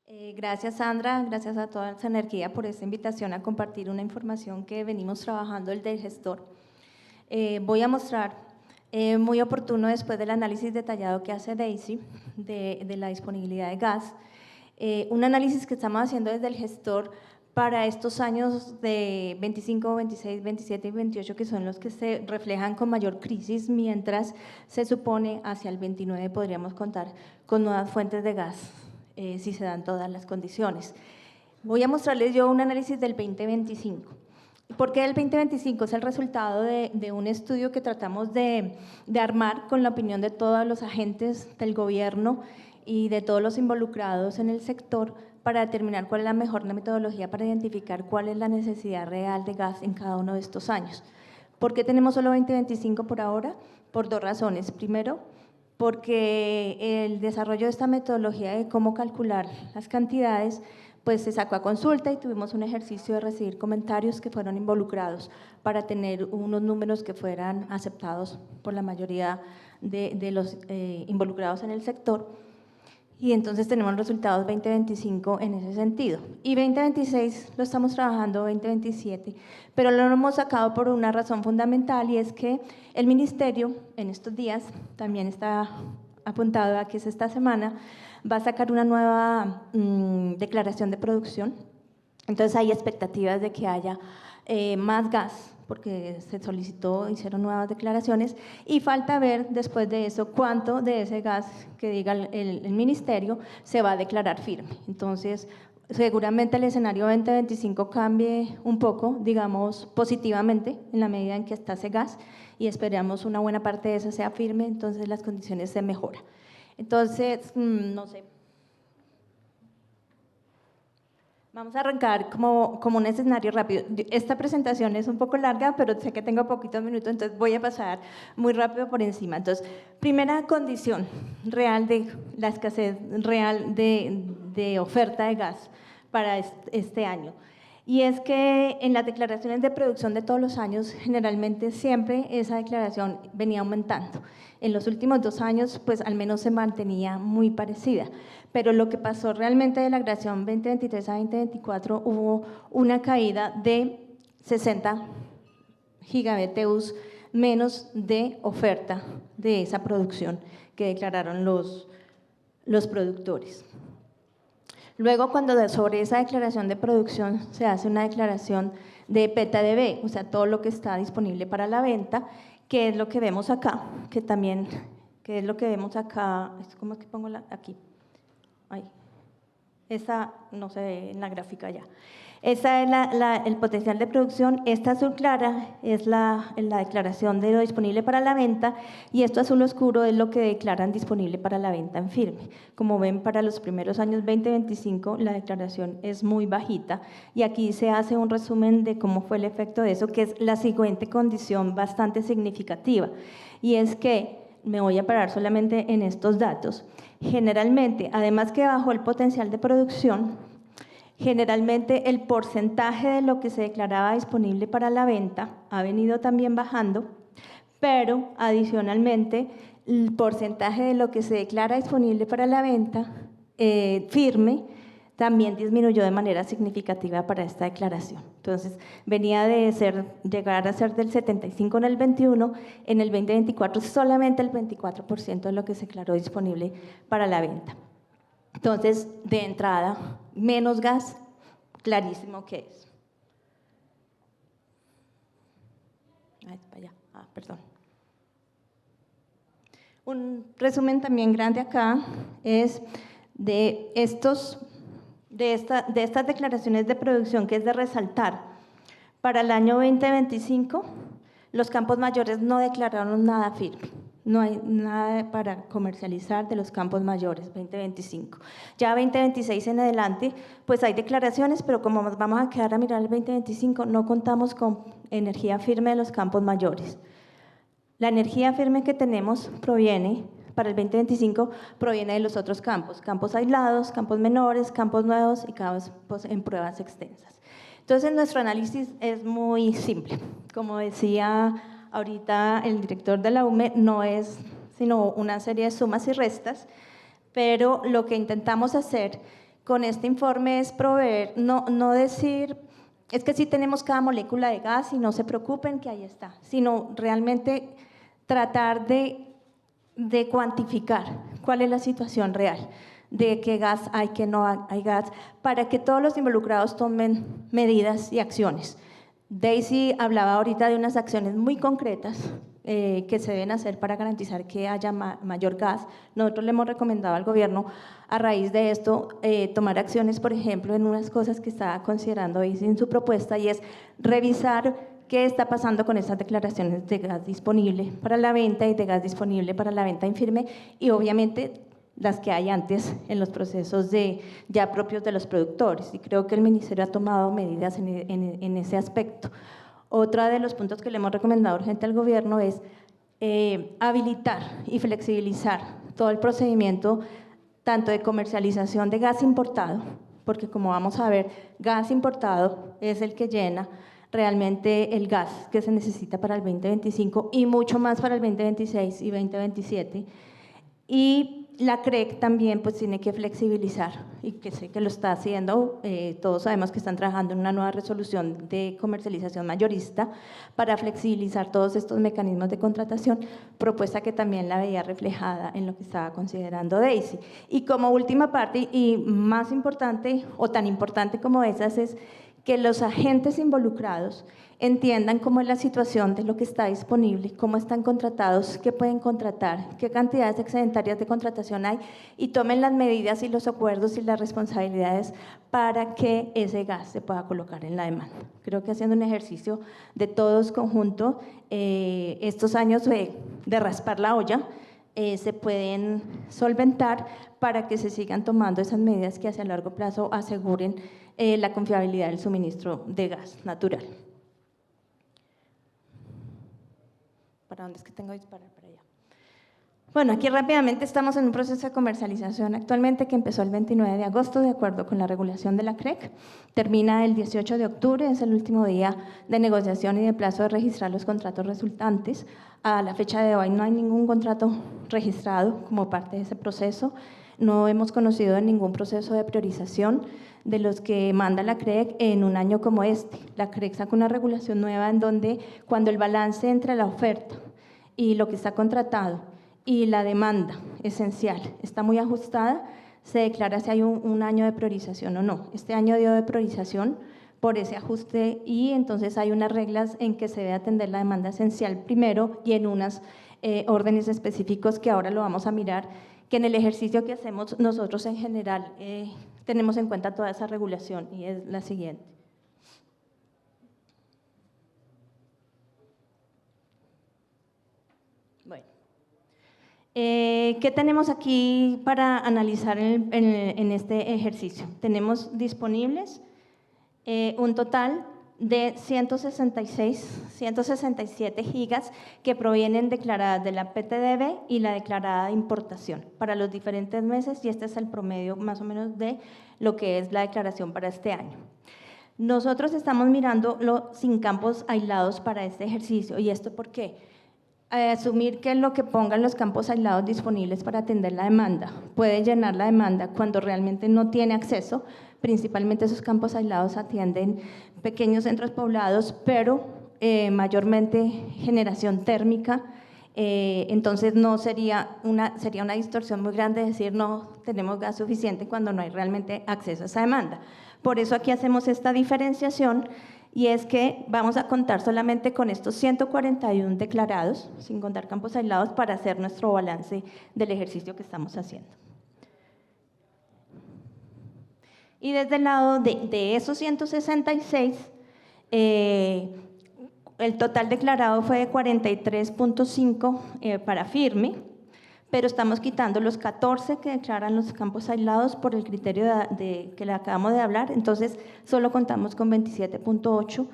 Gracias, Sandra, gracias a toda esa energía por esta invitación a compartir una información que venimos trabajando el del gestor. Voy a mostrar, muy oportuno después del análisis detallado que hace Daisy de la disponibilidad de gas, un análisis que estamos haciendo desde el gestor para estos años de 25, 26, 27 y 28, que son los que se reflejan con mayor crisis, mientras se supone hacia el 29 podríamos contar con nuevas fuentes de gas, si se dan todas las condiciones. Voy a mostrarles yo un análisis del 2025. ¿Por qué el 2025? Es el resultado de un estudio que tratamos de armar con la opinión de todos los agentes del gobierno y de todos los involucrados en el sector para determinar cuál es la mejor metodología para identificar cuál es la necesidad real de gas en cada uno de estos años. ¿Por qué tenemos solo 2025 por ahora? Por dos razones. Primero, porque el desarrollo de esta metodología de cómo calcular las cantidades pues se sacó a consulta y tuvimos un ejercicio de recibir comentarios que fueron involucrados para tener unos números que fueran aceptados por la mayoría de los involucrados en el sector. Y entonces tenemos resultados 2025 en ese sentido. Y 2026 lo estamos trabajando 2027, pero lo hemos sacado por una razón fundamental, y es que el ministerio en estos días, también está apuntado a que es esta semana, va a sacar una nueva declaración de producción. Entonces hay expectativas de que haya más gas, porque se solicitó, hicieron nuevas declaraciones, y falta ver después de eso cuánto de ese gas que diga el ministerio se va a declarar firme. Entonces, seguramente el escenario 2025 cambie un poco, digamos, positivamente, en la medida en que está ese gas, y esperamos una buena parte de eso sea firme, entonces las condiciones se mejoran. Entonces, no sé. Vamos a arrancar como un escenario rápido. Esta presentación es un poco larga, pero sé que tengo poquitos minutos, entonces voy a pasar muy rápido por encima. Entonces, primera condición real de la escasez real de oferta de gas para este año. Y es que en las declaraciones de producción de todos los años, generalmente siempre esa declaración venía aumentando. En los últimos 2 años, pues al menos se mantenía muy parecida. Pero lo que pasó realmente de la creación 2023 a 2024, hubo una caída de 60 gigabteus menos de oferta de esa producción que declararon los productores. Luego, cuando sobre esa declaración de producción se hace una declaración de PETADB, o sea, todo lo que está disponible para la venta, que es lo que vemos acá, que es lo que vemos acá, ¿cómo es que pongo aquí? Ahí. Esa no se ve en la gráfica ya. Esa es el potencial de producción. Esta azul clara es la declaración de lo disponible para la venta, y esto azul oscuro es lo que declaran disponible para la venta en firme. Como ven, para los primeros años 2025 la declaración es muy bajita, y aquí se hace un resumen de cómo fue el efecto de eso, que es la siguiente condición bastante significativa, y es que me voy a parar solamente en estos datos. Generalmente, además que bajó el potencial de producción, generalmente el porcentaje de lo que se declaraba disponible para la venta ha venido también bajando, pero adicionalmente el porcentaje de lo que se declara disponible para la venta firme también disminuyó de manera significativa para esta declaración. Entonces, venía de llegar a ser del 75 en el 21, en el 2024 solamente el 24% de lo que se declaró disponible para la venta. Entonces, de entrada, menos gas, clarísimo que es. Perdón. Un resumen también grande acá es de estas declaraciones de producción, que es de resaltar. Para el año 2025, los campos mayores no declararon nada firme. No hay nada para comercializar de los campos mayores 2025. Ya 2026 en adelante, pues hay declaraciones, pero como nos vamos a quedar a mirar el 2025, no contamos con energía firme de los campos mayores. La energía firme que tenemos para el 2025 proviene de los otros campos aislados, campos menores, campos nuevos y campos en pruebas extensas. Entonces, nuestro análisis es muy simple. Como decía ahorita el director de la UME, no es sino una serie de sumas y restas, pero lo que intentamos hacer con este informe es proveer, no decir, es que sí tenemos cada molécula de gas y no se preocupen que ahí está, sino realmente tratar de cuantificar cuál es la situación real, de qué gas hay, qué no hay gas, para que todos los involucrados tomen medidas y acciones. Daisy hablaba ahorita de unas acciones muy concretas que se deben hacer para garantizar que haya mayor gas. Nosotros le hemos recomendado al gobierno, a raíz de esto, tomar acciones, por ejemplo, en unas cosas que estaba considerando Daisy en su propuesta, y es revisar qué está pasando con esas declaraciones de gas disponible para la venta y de gas disponible para la venta en firme, y obviamente las que hay antes en los procesos ya propios de los productores, y creo que el Ministerio ha tomado medidas en ese aspecto. Otro de los puntos que le hemos recomendado urgente al gobierno es habilitar y flexibilizar todo el procedimiento tanto de comercialización de gas importado, porque como vamos a ver, gas importado es el que llena realmente el gas que se necesita para el 2025 y mucho más para el 2026 y 2027. Y la CREC también pues tiene que flexibilizar, y que sé que lo está haciendo, todos sabemos que están trabajando en una nueva resolución de comercialización mayorista para flexibilizar todos estos mecanismos de contratación, propuesta que también la veía reflejada en lo que estaba considerando Daisy. Y como última parte, y más importante o tan importante como esas, es que los agentes involucrados entiendan cómo es la situación de lo que está disponible, cómo están contratados, qué pueden contratar, qué cantidades excedentarias de contratación hay, y tomen las medidas y los acuerdos y las responsabilidades para que ese gas se pueda colocar en la demanda. Creo que haciendo un ejercicio de todos conjunto, estos años de raspar la olla, se pueden solventar para que se sigan tomando esas medidas que hacia largo plazo aseguren la confiabilidad del suministro de gas natural. ¿Para dónde es que tengo que disparar? Para allá. Bueno, aquí rápidamente estamos en un proceso de comercialización actualmente que empezó el 29 de agosto de acuerdo con la regulación de la CREC, termina el 18 de octubre, es el último día de negociación y de plazo de registrar los contratos resultantes. A la fecha de hoy no hay ningún contrato registrado como parte de ese proceso, no hemos conocido de ningún proceso de priorización de los que manda la CREC en un año como este. La CREC saca una regulación nueva en donde cuando el balance entre la oferta y lo que está contratado y la demanda esencial está muy ajustada, se declara si hay un año de priorización o no. Este año dio de priorización por ese ajuste, y entonces hay unas reglas en que se debe atender la demanda esencial primero y en unos órdenes específicos que ahora lo vamos a mirar, que en el ejercicio que hacemos nosotros en general tenemos en cuenta toda esa regulación, y es la siguiente. Bueno, ¿qué tenemos aquí para analizar en este ejercicio? Tenemos disponibles un total de 167 gigas que provienen declaradas de la PTDB y la declarada de importación para los diferentes meses, y este es el promedio más o menos de lo que es la declaración para este año. Nosotros estamos mirando sin campos aislados para este ejercicio, ¿y esto por qué? Asumir que lo que pongan los campos aislados disponibles para atender la demanda puede llenar la demanda cuando realmente no tiene acceso. Principalmente esos campos aislados atienden pequeños centros poblados, pero mayormente generación térmica, entonces no sería una distorsión muy grande decir no tenemos gas suficiente cuando no hay realmente acceso a esa demanda. Por eso aquí hacemos esta diferenciación, y es que vamos a contar solamente con estos 141 declarados, sin contar campos aislados, para hacer nuestro balance del ejercicio que estamos haciendo. Y desde el lado de esos 166, el total declarado fue de 43.5 para firme, pero estamos quitando los 14 que declaran los campos aislados por el criterio que le acabamos de hablar, entonces solo contamos con 27.8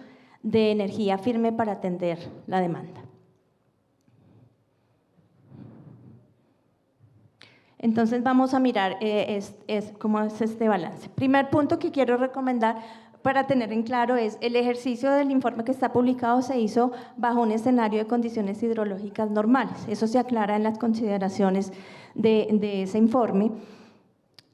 de energía firme para atender la demanda. Entonces vamos a mirar cómo es este balance. Primer punto que quiero recomendar para tener en claro es el ejercicio del informe que está publicado se hizo bajo un escenario de condiciones hidrológicas normales. Eso se aclara en las consideraciones de ese informe.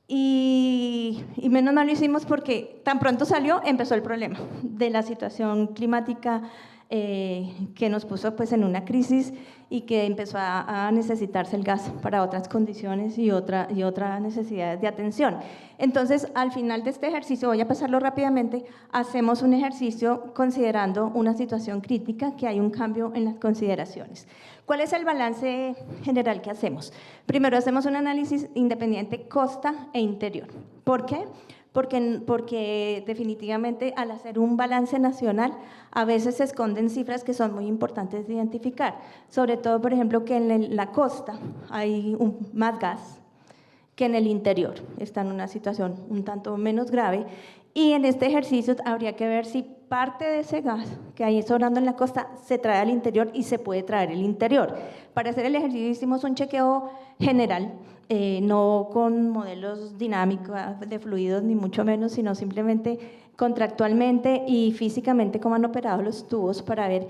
Y Y menos mal lo hicimos porque tan pronto salió, empezó el problema de la situación climática que nos puso pues en una crisis y que empezó a necesitarse el gas para otras condiciones y otras necesidades de atención. Entonces, al final de este ejercicio, voy a pasarlo rápidamente, hacemos un ejercicio considerando una situación crítica, que hay un cambio en las consideraciones. ¿Cuál es el balance general que hacemos? Primero, hacemos un análisis independiente costa e interior. ¿Por qué? Porque definitivamente al hacer un balance nacional a veces se esconden cifras que son muy importantes de identificar, sobre todo, por ejemplo, que en la costa hay más gas que en el interior, está en una situación un tanto menos grave, y en este ejercicio habría que ver si parte de ese gas que hay sobrando en la costa se trae al interior y se puede traer el interior. Para hacer el ejercicio hicimos un chequeo general, no con modelos dinámicos de fluidos ni mucho menos, sino simplemente contractualmente y físicamente cómo han operado los tubos para ver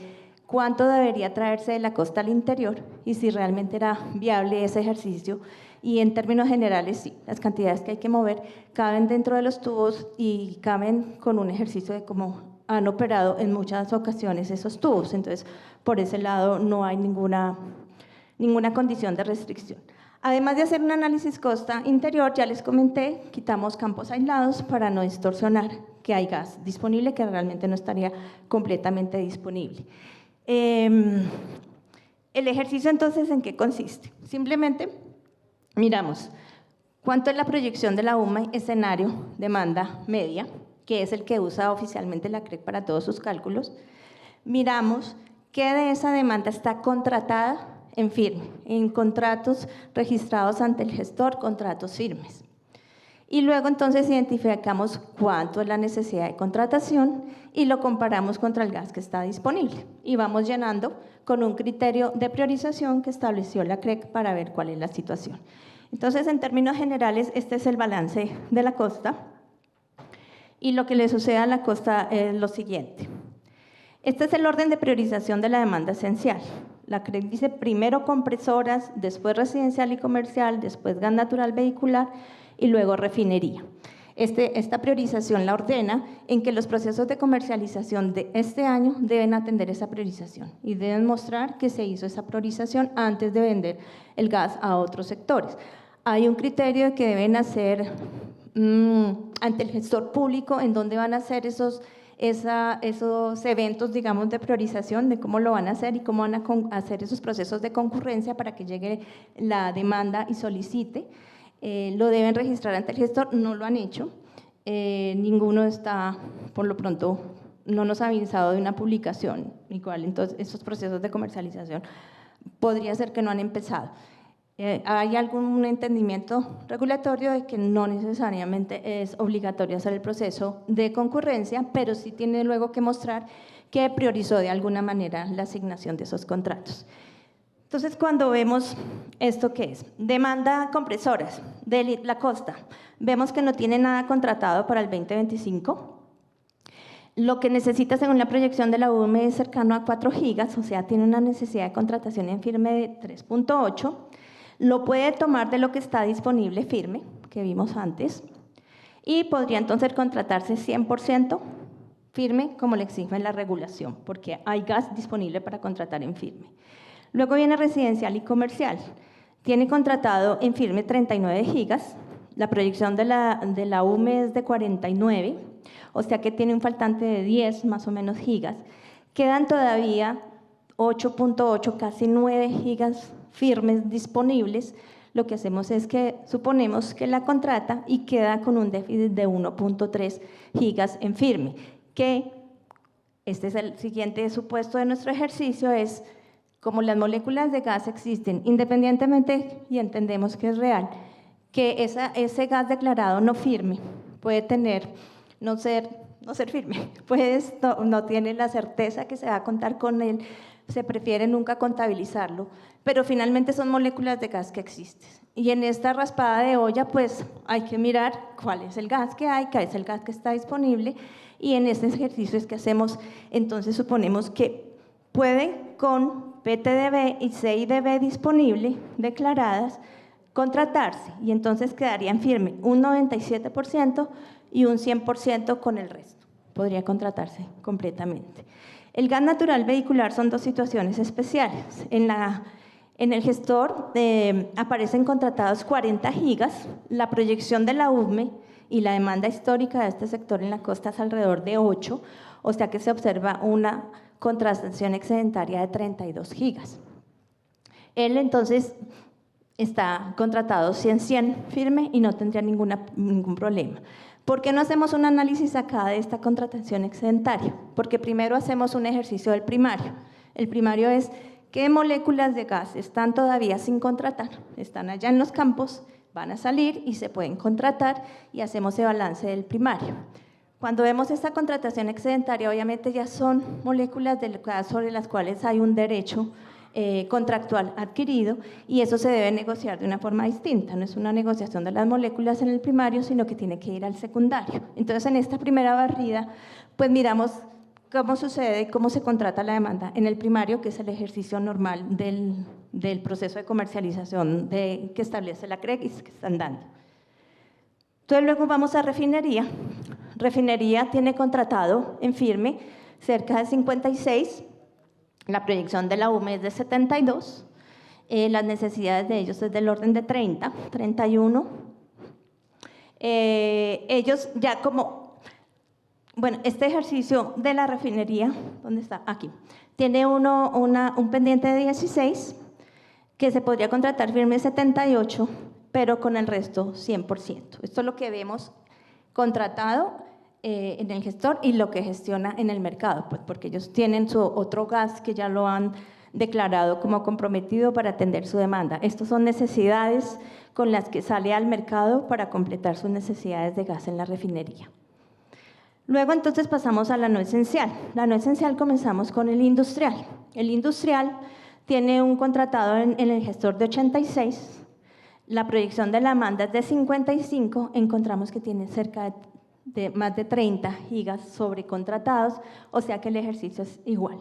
cuánto debería traerse de la costa al interior y si realmente era viable ese ejercicio. Y en términos generales, sí, las cantidades que hay que mover caben dentro de los tubos y caben con un ejercicio de cómo han operado en muchas ocasiones esos tubos. Entonces, por ese lado no hay ninguna condición de restricción. Además de hacer un análisis costa interior, ya les comenté, quitamos campos aislados para no distorsionar que hay gas disponible que realmente no estaría completamente disponible. El ejercicio entonces, ¿en qué consiste? Simplemente miramos cuánto es la proyección de la UMA escenario demanda media, que es el que usa oficialmente la CREC para todos sus cálculos. Miramos qué de esa demanda está contratada en firme, en contratos registrados ante el gestor, contratos firmes. Y luego entonces identificamos cuánto es la necesidad de contratación y lo comparamos contra el gas que está disponible. Y vamos llenando con un criterio de priorización que estableció la CREC para ver cuál es la situación. Entonces, en términos generales, este es el balance de la costa. Y lo que le sucede a la costa es lo siguiente. Este es el orden de priorización de la demanda esencial. La CREC dice primero compresoras, después residencial y comercial, después gas natural vehicular y luego refinería. Esta priorización la ordena en que los procesos de comercialización de este año deben atender esa priorización y deben mostrar que se hizo esa priorización antes de vender el gas a otros sectores. Hay un criterio de que deben hacer ante el gestor público en donde van a hacer esos eventos, digamos, de priorización, de cómo lo van a hacer y cómo van a hacer esos procesos de concurrencia para que llegue la demanda y solicite. Lo deben registrar ante el gestor, no lo han hecho, ninguno está, por lo pronto, no nos ha avisado de una publicación, igual, entonces esos procesos de comercialización podría ser que no han empezado. Hay algún entendimiento regulatorio de que no necesariamente es obligatorio hacer el proceso de concurrencia, pero sí tiene luego que mostrar que priorizó de alguna manera la asignación de esos contratos. Entonces, cuando vemos esto, ¿qué es? Demanda compresoras de la costa. Vemos que no tiene nada contratado para el 2025. Lo que necesita, según la proyección de la UME, es cercano a 4 gigas, o sea, tiene una necesidad de contratación en firme de 3.8. Lo puede tomar de lo que está disponible firme, que vimos antes, y podría entonces contratarse 100% firme, como le exige la regulación, porque hay gas disponible para contratar en firme. Luego viene residencial y comercial. Tiene contratado en firme 39 gigas, la proyección de la UME es de 49, o sea que tiene un faltante de 10 más o menos gigas. Quedan todavía 8.8, casi 9 gigas firmes disponibles. Lo que hacemos es que suponemos que la contrata y queda con un déficit de 1.3 gigas en firme, que este es el siguiente supuesto de nuestro ejercicio, es como las moléculas de gas existen independientemente, y entendemos que es real, que ese gas declarado no firme puede tener, no ser firme, pues no tiene la certeza que se va a contar con él, se prefiere nunca contabilizarlo, pero finalmente son moléculas de gas que existen. Y en esta raspada de olla, pues hay que mirar cuál es el gas que hay, cuál es el gas que está disponible, y en este ejercicio es que hacemos, entonces suponemos que puede con PTDB y CIDB disponible, declaradas, contratarse y entonces quedaría en firme un 97% y un 100% con el resto. Podría contratarse completamente. El gas natural vehicular son dos situaciones especiales. En el gestor aparecen contratados 40 gigas, la proyección de la UDME y la demanda histórica de este sector en la costa es alrededor de 8, o sea que se observa una contratación excedentaria de 32 gigas. Él entonces está contratado 100% firme y no tendría ningún problema. ¿Por qué no hacemos un análisis acá de esta contratación excedentaria? Porque primero hacemos un ejercicio del primario. El primario es qué moléculas de gas están todavía sin contratar, están allá en los campos, van a salir y se pueden contratar y hacemos el balance del primario. Cuando vemos esta contratación excedentaria, obviamente ya son moléculas del gas sobre las cuales hay un derecho contractual adquirido y eso se debe negociar de una forma distinta. No es una negociación de las moléculas en el primario, sino que tiene que ir al secundario. Entonces, en esta primera barrida, pues miramos cómo sucede, cómo se contrata la demanda en el primario, que es el ejercicio normal del proceso de comercialización que establece la CREX que están dando. Entonces, luego vamos a refinería. Refinería tiene contratado en firme cerca de 56, la proyección de la UME es de 72, las necesidades de ellos es del orden de 30, 31. Ellos ya bueno, este ejercicio de la refinería, ¿dónde está? Aquí. Tiene un pendiente de 16, que se podría contratar firme 78, pero con el resto 100%. Esto es lo que vemos contratado en el gestor y lo que gestiona en el mercado, pues porque ellos tienen su otro gas que ya lo han declarado como comprometido para atender su demanda. Estas son necesidades con las que sale al mercado para completar sus necesidades de gas en la refinería. Luego entonces pasamos a la no esencial. La no esencial comenzamos con el industrial. El industrial tiene un contratado en el gestor de 86, la proyección de la demanda es de 55, encontramos que tiene cerca de más de 30 gigas sobrecontratados, o sea que el ejercicio es igual.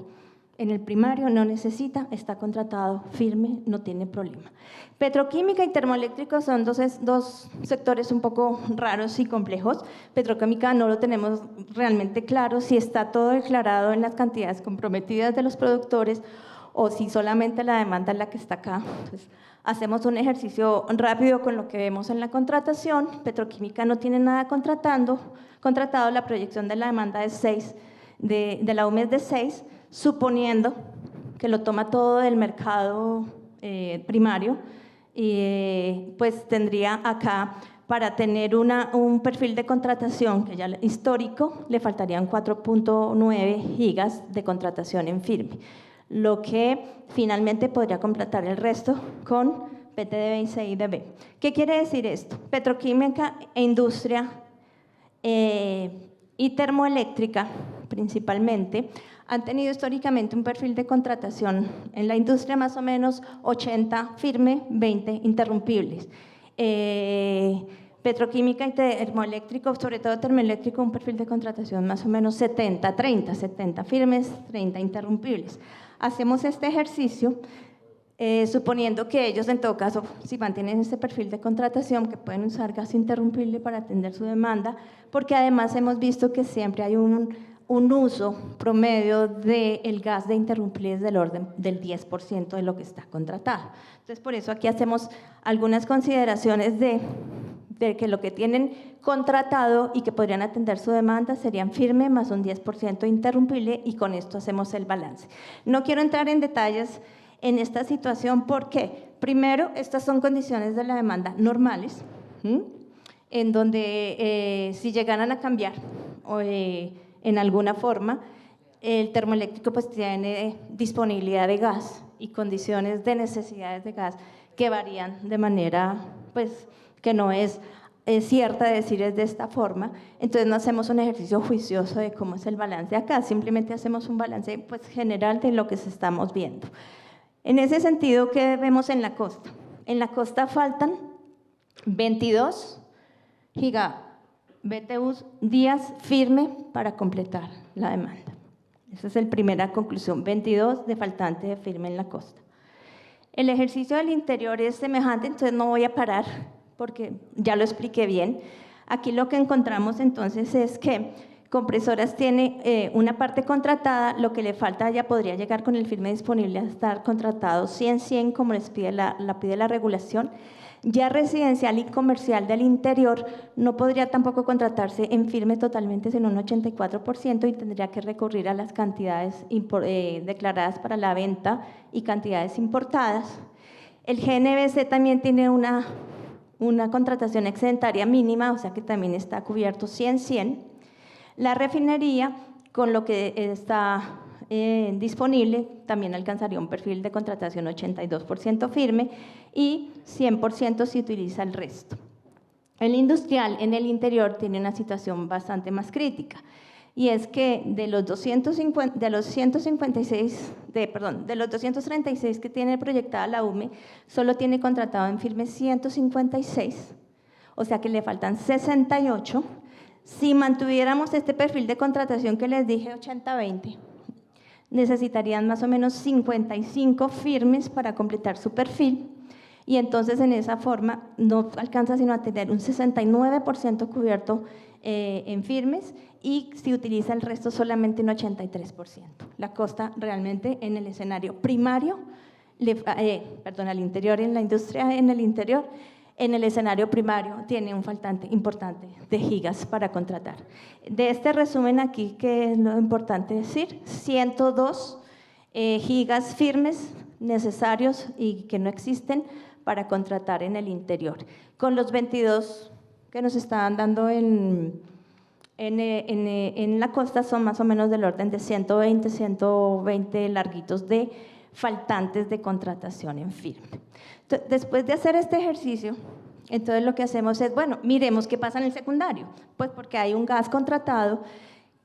En el primario no necesita, está contratado firme, no tiene problema. Petroquímica y termoeléctrico son dos sectores un poco raros y complejos. Petroquímica no lo tenemos realmente claro si está todo declarado en las cantidades comprometidas de los productores o si solamente la demanda es la que está acá. Entonces, hacemos un ejercicio rápido con lo que vemos en la contratación. Petroquímica no tiene nada contratado, la proyección de la demanda es 6, de la UME es de 6, suponiendo que lo toma todo del mercado primario, pues tendría acá, para tener un perfil de contratación que ya histórico, le faltarían 4.9 gigas de contratación en firme, lo que finalmente podría completar el resto con PTDB y CIDB. ¿Qué quiere decir esto? Petroquímica e industria y termoeléctrica, principalmente, han tenido históricamente un perfil de contratación en la industria más o menos 80 firme, 20 interrumpibles. Petroquímica y termoeléctrico, sobre todo termoeléctrico, un perfil de contratación más o menos 70, 30, 70 firmes, 30 interrumpibles. Hacemos este ejercicio suponiendo que ellos en todo caso, si mantienen este perfil de contratación, que pueden usar gas interrumpible para atender su demanda, porque además hemos visto que siempre hay un uso promedio del gas de interrumpibles del orden del 10% de lo que está contratado. Entonces, por eso aquí hacemos algunas consideraciones de que lo que tienen contratado y que podrían atender su demanda serían firme más un 10% interrumpible y con esto hacemos el balance. No quiero entrar en detalles en esta situación porque, primero, estas son condiciones de la demanda normales, en donde si llegaran a cambiar en alguna forma, el termoeléctrico pues tiene disponibilidad de gas y condiciones de necesidades de gas que varían de manera pues que no es cierta decir es de esta forma, entonces no hacemos un ejercicio juicioso de cómo es el balance acá, simplemente hacemos un balance pues general de lo que se estamos viendo. En ese sentido, ¿qué vemos en la costa? En la costa faltan 22 gigabTUs días firme para completar la demanda. Esa es la primera conclusión, 22 de faltante de firme en la costa. El ejercicio del interior es semejante, entonces no voy a parar porque ya lo expliqué bien. Aquí lo que encontramos entonces es que Compresoras tiene una parte contratada, lo que le falta ya podría llegar con el firme disponible a estar contratado 100-100 como les pide pide la regulación. Ya residencial y comercial del interior no podría tampoco contratarse en firme totalmente, sino un 84%, y tendría que recurrir a las cantidades declaradas para la venta y cantidades importadas. El GNBC también tiene una contratación excedentaria mínima, o sea que también está cubierto 100-100. La refinería, con lo que está disponible, también alcanzaría un perfil de contratación 82% firme y 100% si utiliza el resto. El industrial en el interior tiene una situación bastante más crítica, y es que de los 236 que tiene proyectada la UME, solo tiene contratado en firme 156, o sea que le faltan 68. Si mantuviéramos este perfil de contratación que les dije 80-20, necesitarían más o menos 55 firmes para completar su perfil, y entonces en esa forma no alcanza sino a tener un 69% cubierto en firmes, y si utiliza el resto solamente un 83%. La costa realmente en el escenario primario, al interior, en la industria en el interior, en el escenario primario tiene un faltante importante de gigas para contratar. De este resumen aquí, ¿qué es lo importante decir? 102 gigas firmes necesarios y que no existen para contratar en el interior. Con los 22 que nos estaban dando en la costa son más o menos del orden de 120 larguitos de faltantes de contratación en firme. Entonces, después de hacer este ejercicio, entonces lo que hacemos es, bueno, miremos qué pasa en el secundario, pues porque hay un gas contratado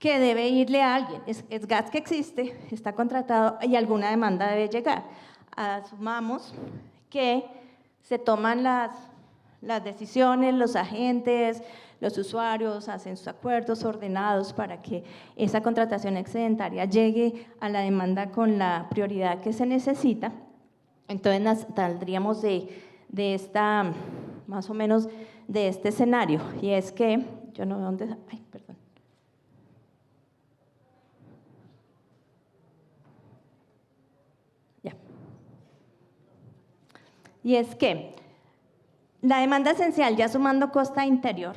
que debe irle a alguien, es gas que existe, está contratado y alguna demanda debe llegar. Asumamos que se toman las decisiones, los agentes, los usuarios hacen sus acuerdos ordenados para que esa contratación excedentaria llegue a la demanda con la prioridad que se necesita. Entonces saldríamos de esta, más o menos, de este escenario, y es que, yo no veo dónde, ay, perdón. Ya. Y es que la demanda esencial, ya sumando costa interior,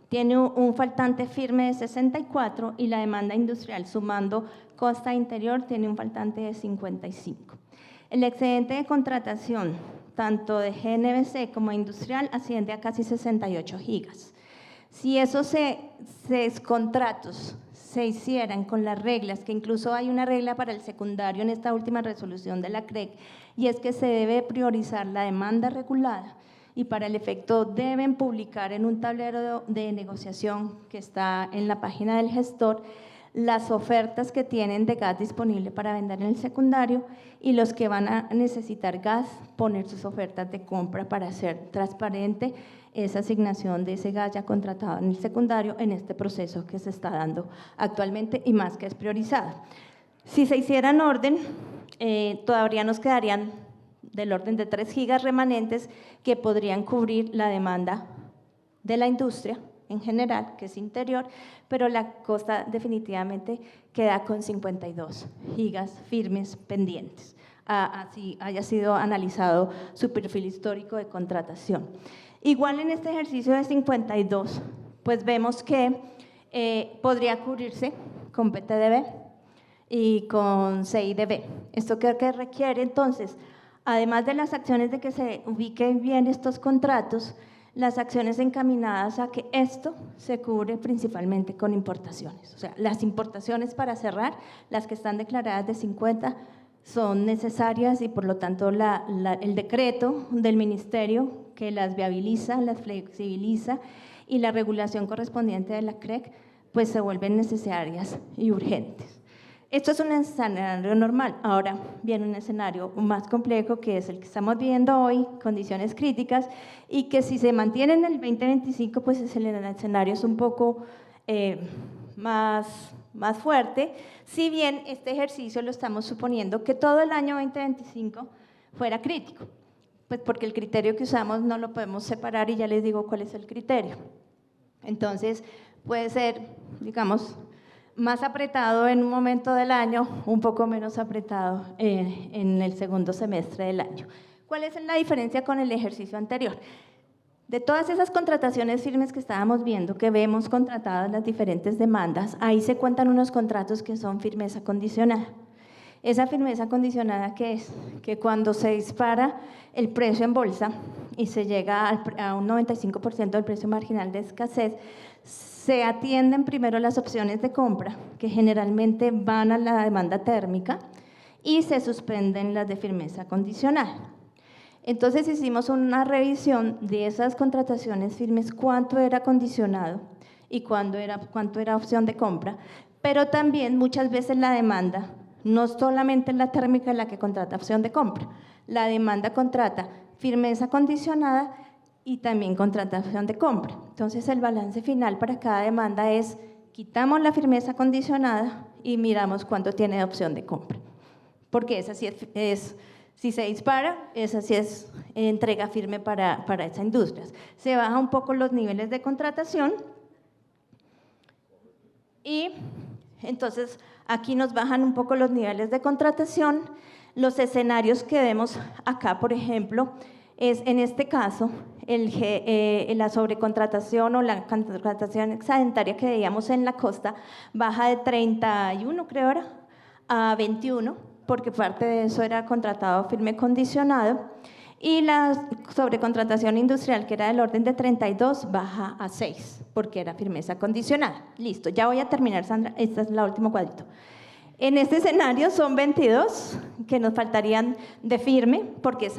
tiene un faltante firme de 64, y la demanda industrial, sumando costa interior, tiene un faltante de 55. El excedente de contratación, tanto de GNBC como industrial, asciende a casi 68 gigas. Si esos contratos se hicieran con las reglas, que incluso hay una regla para el secundario en esta última resolución de la CREC, y es que se debe priorizar la demanda regulada, y para el efecto deben publicar en un tablero de negociación que está en la página del gestor las ofertas que tienen de gas disponible para vender en el secundario, y los que van a necesitar gas poner sus ofertas de compra para hacer transparente esa asignación de ese gas ya contratado en el secundario en este proceso que se está dando actualmente, y más que es priorizado. Si se hiciera en orden, todavía nos quedarían del orden de 3 gigas remanentes que podrían cubrir la demanda de la industria en general, que es interior, pero la costa definitivamente queda con 52 gigas firmes pendientes, así haya sido analizado su perfil histórico de contratación. Igual en este ejercicio de 52, pues vemos que podría cubrirse con PTDB y con CIDB. ¿Esto qué requiere entonces? Además de las acciones de que se ubiquen bien estos contratos, las acciones encaminadas a que esto se cubre principalmente con importaciones. O sea, las importaciones para cerrar, las que están declaradas de 50, son necesarias, y por lo tanto el decreto del ministerio que las viabiliza, las flexibiliza, y la regulación correspondiente de la CREC, pues se vuelven necesarias y urgentes. Esto es un escenario normal. Ahora viene un escenario más complejo, que es el que estamos viendo hoy, condiciones críticas, y que si se mantiene en el 2025, pues el escenario es un poco más fuerte, si bien este ejercicio lo estamos suponiendo que todo el año 2025 fuera crítico. Pues porque el criterio que usamos no lo podemos separar y ya les digo cuál es el criterio. Entonces, puede ser, digamos, más apretado en un momento del año, un poco menos apretado en el segundo semestre del año. ¿Cuál es la diferencia con el ejercicio anterior? De todas esas contrataciones firmes que estábamos viendo, que vemos contratadas las diferentes demandas, ahí se cuentan unos contratos que son firmeza condicionada. Esa firmeza condicionada, ¿qué es? Que cuando se dispara el precio en bolsa y se llega a un 95% del precio marginal de escasez, se atienden primero las opciones de compra, que generalmente van a la demanda térmica, y se suspenden las de firmeza condicional. Entonces hicimos una revisión de esas contrataciones firmes, cuánto era condicionado y cuánto era opción de compra, pero también muchas veces la demanda, no solamente la térmica la que contrata opción de compra, la demanda contrata firmeza condicionada y también contratación de compra. Entonces el balance final para cada demanda es: quitamos la firmeza condicionada y miramos cuánto tiene de opción de compra, porque esa sí es si se dispara, esa sí es entrega firme para esa industria. Se baja un poco los niveles de contratación y entonces aquí nos bajan un poco los niveles de contratación. Los escenarios que vemos acá, por ejemplo, es en este caso la sobrecontratación o la contratación excedentaria que veíamos en la costa baja de 31, creo era, a 21, porque parte de eso era contratado firme condicionado, y la sobrecontratación industrial, que era del orden de 32, baja a 6, porque era firmeza condicionada. Listo, ya voy a terminar, Sandra, este es el último cuadrito. En este escenario son 22 que nos faltarían de firme, porque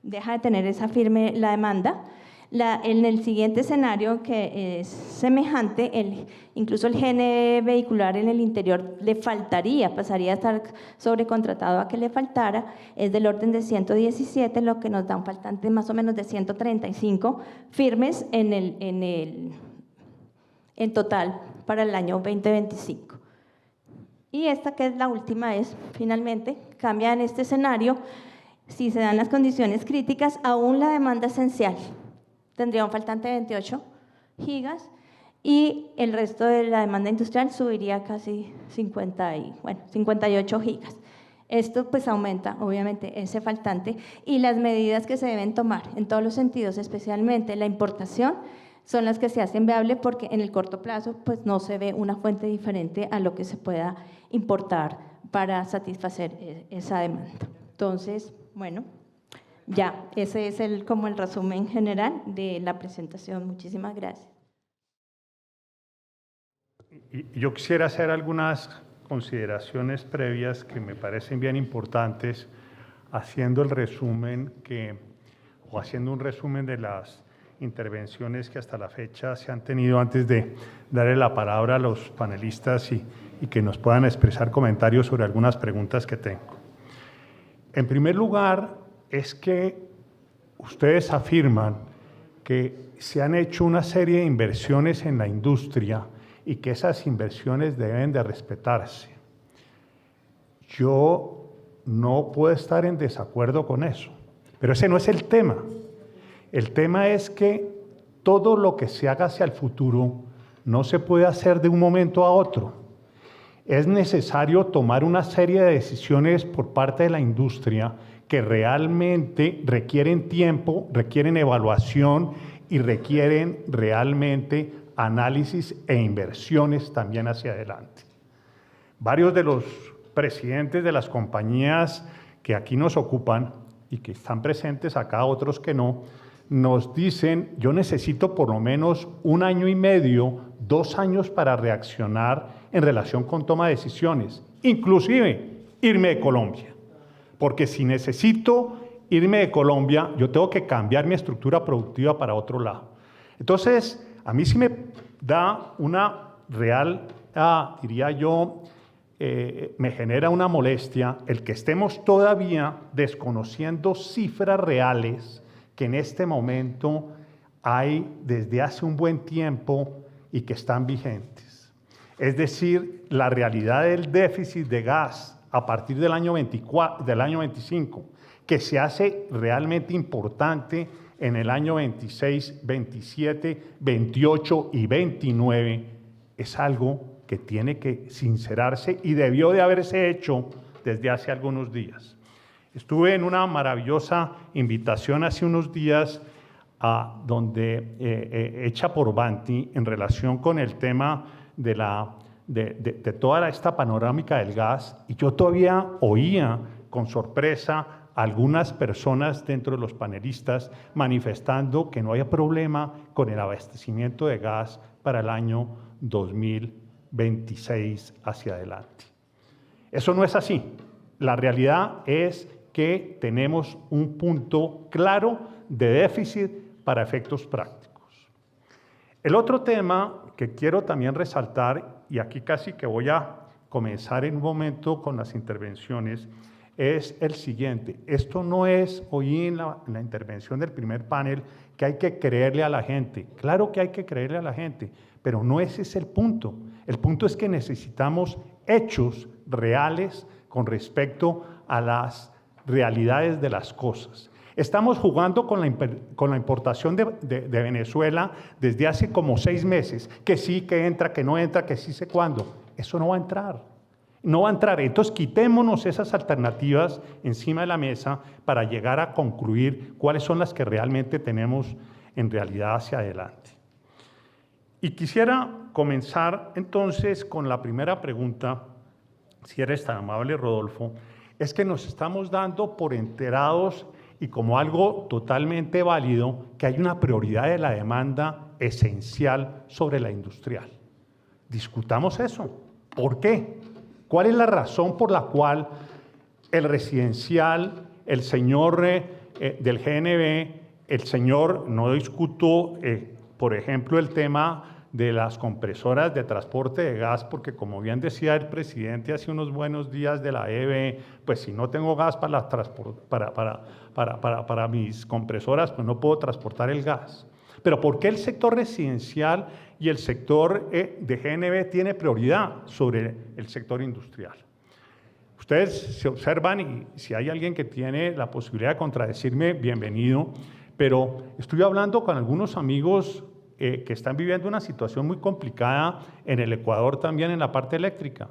deja de tener esa firme la demanda. En el siguiente escenario, que es semejante, incluso el gene vehicular en el interior le faltaría, pasaría a estar sobrecontratado a que le faltara, es del orden de 117, lo que nos da un faltante más o menos de 135 firmes en total para el año 2025. Y esta, que es la última, es finalmente, cambia en este escenario, si se dan las condiciones críticas, aún la demanda esencial tendría un faltante de 28 gigas y el resto de la demanda industrial subiría casi 58 gigas. Esto pues aumenta obviamente ese faltante, y las medidas que se deben tomar en todos los sentidos, especialmente la importación, son las que se hacen viable, porque en el corto plazo pues no se ve una fuente diferente a lo que se pueda importar para satisfacer esa demanda. Entonces, bueno, ya, ese es como el resumen general de la presentación. Muchísimas gracias. Y yo quisiera hacer algunas consideraciones previas que me parecen bien importantes, haciendo un resumen de las intervenciones que hasta la fecha se han tenido, antes de darle la palabra a los panelistas y que nos puedan expresar comentarios sobre algunas preguntas que tengo. En primer lugar, es que ustedes afirman que se han hecho una serie de inversiones en la industria y que esas inversiones deben de respetarse. Yo no puedo estar en desacuerdo con eso, pero ese no es el tema. El tema es que todo lo que se haga hacia el futuro no se puede hacer de un momento a otro. Es necesario tomar una serie de decisiones por parte de la industria que realmente requieren tiempo, requieren evaluación y requieren realmente análisis e inversiones también hacia adelante. Varios de los presidentes de las compañías que aquí nos ocupan y que están presentes acá, otros que no, nos dicen: yo necesito por lo menos 1 año y medio, 2 años para reaccionar en relación con toma de decisiones, inclusive irme de Colombia. Porque si necesito irme de Colombia, yo tengo que cambiar mi estructura productiva para otro lado. Entonces, a mí sí me da una real, diría yo, me genera una molestia el que estemos todavía desconociendo cifras reales que en este momento hay desde hace un buen tiempo y que están vigentes. Es decir, la realidad del déficit de gas a partir del año 25, que se hace realmente importante en el año 26, 27, 28 y 29, es algo que tiene que sincerarse y debió de haberse hecho desde hace algunos días. Estuve en una maravillosa invitación hace unos días hecha por Banti en relación con el tema de toda esta panorámica del gas, y yo todavía oía con sorpresa a algunas personas dentro de los panelistas manifestando que no había problema con el abastecimiento de gas para el año 2026 hacia adelante. Eso no es así. La realidad es que tenemos un punto claro de déficit para efectos prácticos. El otro tema que quiero también resaltar, y aquí casi que voy a comenzar en un momento con las intervenciones, es el siguiente. Esto no es, oí en la intervención del primer panel, que hay que creerle a la gente. Claro que hay que creerle a la gente, pero no ese es el punto. El punto es que necesitamos hechos reales con respecto a las realidades de las cosas. Estamos jugando con la importación de Venezuela desde hace como 6 meses, que sí, que entra, que no entra, que sí sé cuándo. Eso no va a entrar. No va a entrar. Entonces quitémonos esas alternativas encima de la mesa para llegar a concluir cuáles son las que realmente tenemos en realidad hacia adelante. Y quisiera comenzar entonces con la primera pregunta, si eres tan amable, Rodolfo. Es que nos estamos dando por enterados y como algo totalmente válido que hay una prioridad de la demanda esencial sobre la industrial. Discutamos eso. ¿Por qué? ¿Cuál es la razón por la cual el residencial, el señor del GNB, el señor, no discuto, por ejemplo, el tema de las compresoras de transporte de gas, porque como bien decía el presidente hace unos buenos días de la EBE, pues si no tengo gas para mis compresoras, pues no puedo transportar el gas. Pero ¿por qué el sector residencial y el sector de GNB tiene prioridad sobre el sector industrial? Ustedes se observan y si hay alguien que tiene la posibilidad de contradecirme, bienvenido, pero estoy hablando con algunos amigos que están viviendo una situación muy complicada en el Ecuador también en la parte eléctrica.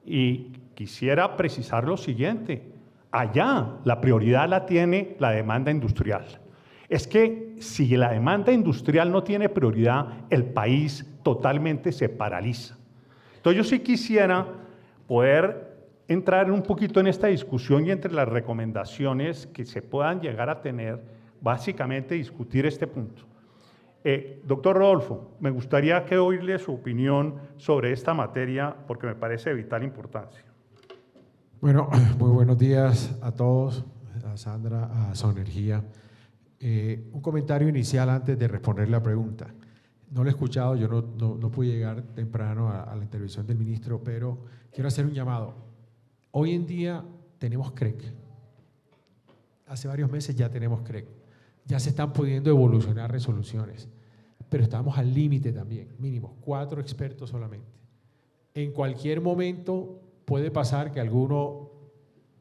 Y quisiera precisar lo siguiente, allá la prioridad la tiene la demanda industrial. Es que si la demanda industrial no tiene prioridad, el país totalmente se paraliza. Entonces yo sí quisiera poder entrar un poquito en esta discusión y entre las recomendaciones que se puedan llegar a tener, básicamente discutir este punto. Doctor Rodolfo, me gustaría que oírle su opinión sobre esta materia porque me parece de vital importancia. Bueno, muy buenos días a todos, a Sandra, a Sonenergia. Un comentario inicial antes de responder la pregunta. No lo he escuchado, yo no pude llegar temprano a la intervención del ministro, pero quiero hacer un llamado. Hoy en día tenemos CREC. Hace varios meses ya tenemos CREC. Ya se están pudiendo evolucionar resoluciones, pero estamos al límite también, mínimo 4 expertos solamente. En cualquier momento puede pasar que alguno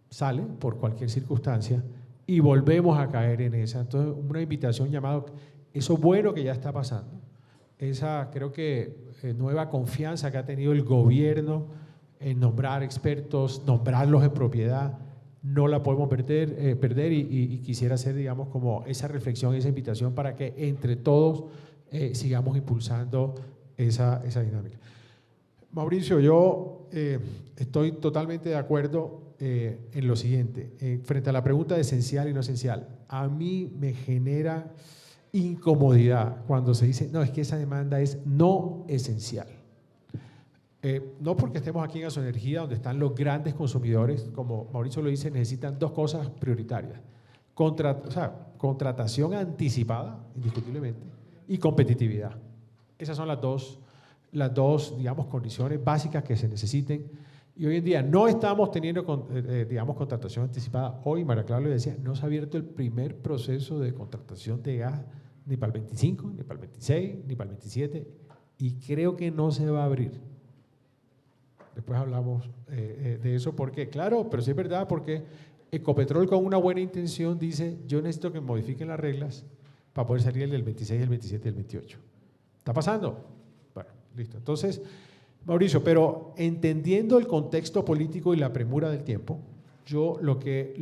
sale por cualquier circunstancia y volvemos a caer en esa. Entonces, una invitación, llamado, eso bueno que ya está pasando, esa creo que nueva confianza que ha tenido el gobierno en nombrar expertos, nombrarlos en propiedad, no la podemos perder y quisiera hacer, digamos, como esa reflexión, esa invitación para que entre todos sigamos impulsando esa dinámica. Mauricio, yo estoy totalmente de acuerdo en lo siguiente, frente a la pregunta de esencial y no esencial. A mí me genera incomodidad cuando se dice, no, es que esa demanda es no esencial. No porque estemos aquí en Asoenergia, donde están los grandes consumidores, como Mauricio lo dice, necesitan 2 cosas prioritarias. Contratación anticipada, indiscutiblemente, y competitividad. Esas son las dos, digamos, condiciones básicas que se necesiten. Y hoy en día no estamos teniendo, digamos, contratación anticipada. Hoy, María Clara lo decía, no se ha abierto el primer proceso de contratación de gas ni para el 25, ni para el 26, ni para el 27, y creo que no se va a abrir. Después hablamos de eso, porque claro, pero sí es verdad, porque Ecopetrol, con una buena intención, dice: yo necesito que modifiquen las reglas para poder salir el del 26, el 27 y el 28. ¿Está pasando? Bueno, listo. Entonces, Mauricio, pero entendiendo el contexto político y la premura del tiempo, yo lo que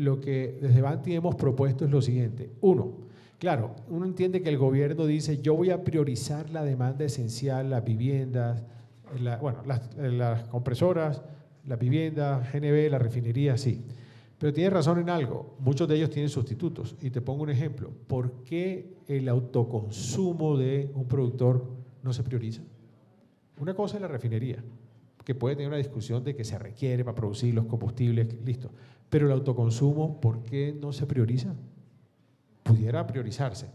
desde Vanti hemos propuesto es lo siguiente. Uno, claro, uno entiende que el gobierno dice: yo voy a priorizar la demanda esencial, las viviendas, las compresoras, las viviendas, GNB, la refinería, sí. Pero tienes razón en algo, muchos de ellos tienen sustitutos. Y te pongo un ejemplo. ¿Por qué el autoconsumo de un productor no se prioriza? Una cosa es la refinería, que puede tener una discusión de que se requiere para producir los combustibles, listo. Pero el autoconsumo, ¿por qué no se prioriza? Pudiera priorizarse.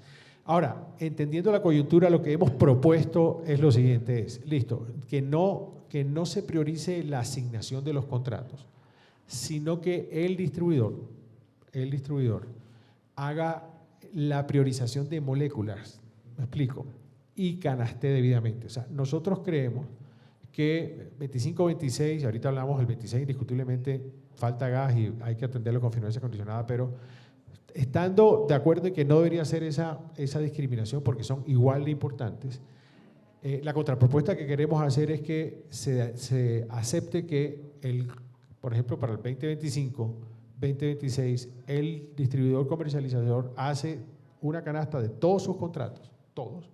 Ahora, entendiendo la coyuntura, lo que hemos propuesto es lo siguiente, listo, que no se priorice la asignación de los contratos, sino que el distribuidor haga la priorización de moléculas, me explico, y canaste debidamente. O sea, nosotros creemos que 25-26, ahorita hablamos del 26, indiscutiblemente falta gas y hay que atenderlo con frecuencia condicionada, pero estando de acuerdo en que no debería ser esa discriminación porque son igual de importantes, la contrapropuesta que queremos hacer es que se acepte que, por ejemplo, para el 2025, 2026, el distribuidor comercializador hace una canasta de todos sus contratos, todos,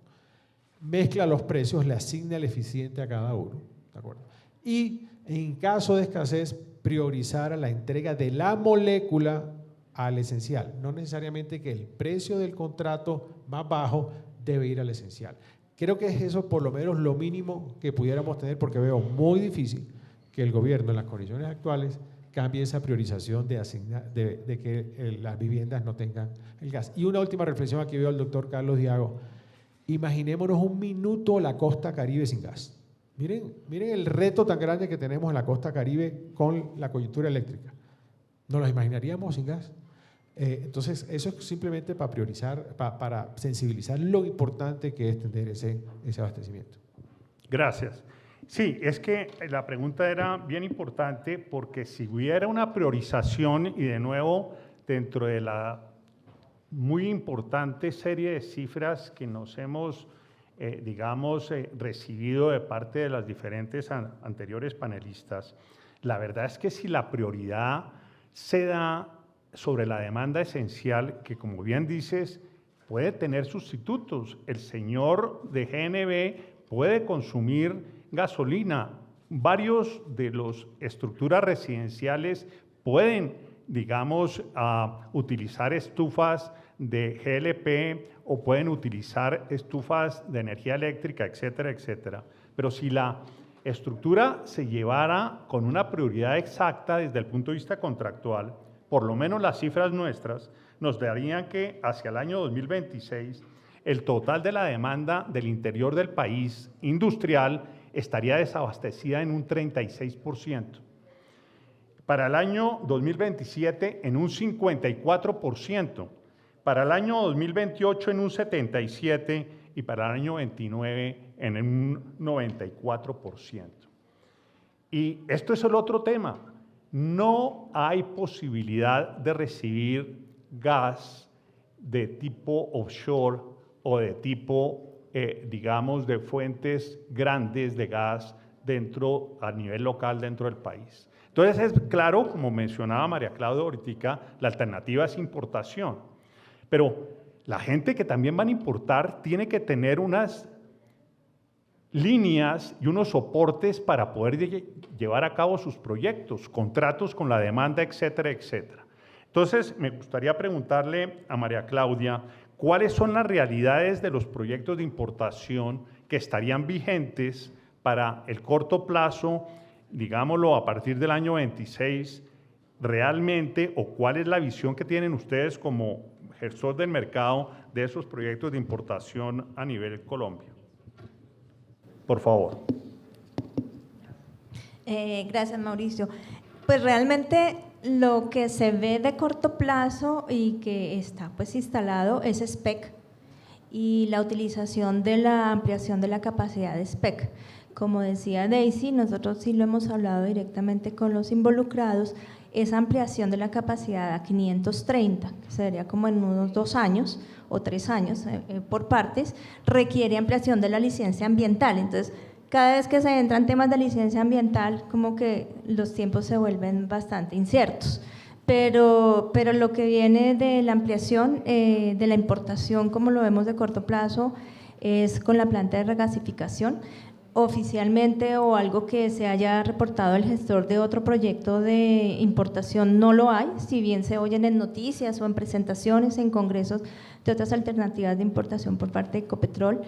mezcla los precios, le asigna el eficiente a cada uno, ¿de acuerdo? Y en caso de escasez, priorizar a la entrega de la molécula al esencial. No necesariamente que el precio del contrato más bajo debe ir al esencial. Creo que es eso por lo menos lo mínimo que pudiéramos tener, porque veo muy difícil que el gobierno en las condiciones actuales cambie esa priorización de que las viviendas no tengan el gas. Y una última reflexión, aquí veo al doctor Carlos Diago. Imaginémonos un minuto la costa Caribe sin gas. Miren el reto tan grande que tenemos en la costa Caribe con la coyuntura eléctrica. ¿Nos lo imaginaríamos sin gas? Entonces, eso es simplemente para priorizar, para sensibilizar lo importante que es tener ese abastecimiento. Gracias. Sí, es que la pregunta era bien importante porque si hubiera una priorización y de nuevo dentro de la muy importante serie de cifras que nos hemos, recibido de parte de las diferentes anteriores panelistas, la verdad es que si la prioridad se da sobre la demanda esencial, que como bien dices, puede tener sustitutos. El señor de GNB puede consumir gasolina. Varios de las estructuras residenciales pueden, utilizar estufas de GLP o pueden utilizar estufas de energía eléctrica, etcétera, etcétera. Pero si la estructura se llevara con una prioridad exacta desde el punto de vista contractual, por lo menos las cifras nuestras nos darían que hacia el año 2026 el total de la demanda del interior del país industrial estaría desabastecida en un 36%. Para el año 2027 en un 54%, para el año 2028 en un 77% y para el año 29 en un 94%. Y esto es el otro tema. No hay posibilidad de recibir gas de tipo offshore o de tipo, de fuentes grandes de gas a nivel local dentro del país. Entonces es claro, como mencionaba María Claudia ahorita, la alternativa es importación. Pero la gente que también van a importar tiene que tener unas líneas y unos soportes para poder llevar a cabo sus proyectos, contratos con la demanda, etcétera, etcétera. Entonces, me gustaría preguntarle a María Claudia, ¿cuáles son las realidades de los proyectos de importación que estarían vigentes para el corto plazo, digámoslo, a partir del año 26, realmente, o cuál es la visión que tienen ustedes como gestor del mercado de esos proyectos de importación a nivel Colombia? Por favor. Gracias, Mauricio. Pues realmente lo que se ve de corto plazo y que está pues instalado es SPEC y la utilización de la ampliación de la capacidad de SPEC. Como decía Daisy, nosotros sí lo hemos hablado directamente con los involucrados, esa ampliación de la capacidad a 530, que sería como en unos 2 años o 3 años por partes, requiere ampliación de la licencia ambiental. Entonces, cada vez que se entran temas de licencia ambiental, como que los tiempos se vuelven bastante inciertos. Pero lo que viene de la ampliación de la importación, como lo vemos de corto plazo, es con la planta de regasificación. Oficialmente o algo que se haya reportado el gestor de otro proyecto de importación no lo hay, si bien se oyen en noticias o en presentaciones, en congresos de otras alternativas de importación por parte de Ecopetrol,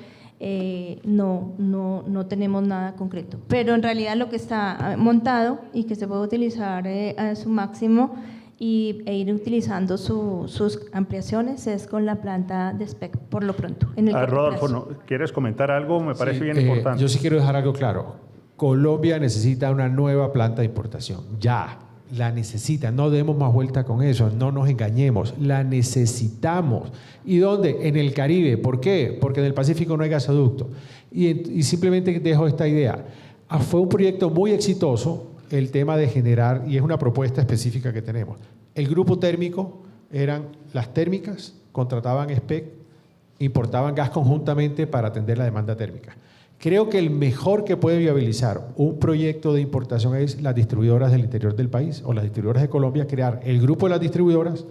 no tenemos nada concreto. Pero en realidad lo que está montado y que se puede utilizar a su máximo e ir utilizando sus ampliaciones es con la planta de SPEC por lo pronto. Rodolfo, ¿no? ¿Quieres comentar algo? Me parece bien importante. Yo sí quiero dejar algo claro. Colombia necesita una nueva planta de importación, ya, la necesita, no demos más vuelta con eso, no nos engañemos, la necesitamos. ¿Y dónde? En el Caribe. ¿Por qué? Porque en el Pacífico no hay gasoducto. Y simplemente dejo esta idea. Fue un proyecto muy exitoso el tema de generar, y es una propuesta específica que tenemos. El grupo térmico eran las térmicas, contrataban SPEC, importaban gas conjuntamente para atender la demanda térmica. Creo que el mejor que puede viabilizar un proyecto de importación es las distribuidoras del interior del país o las distribuidoras de Colombia, crear el grupo de las distribuidoras,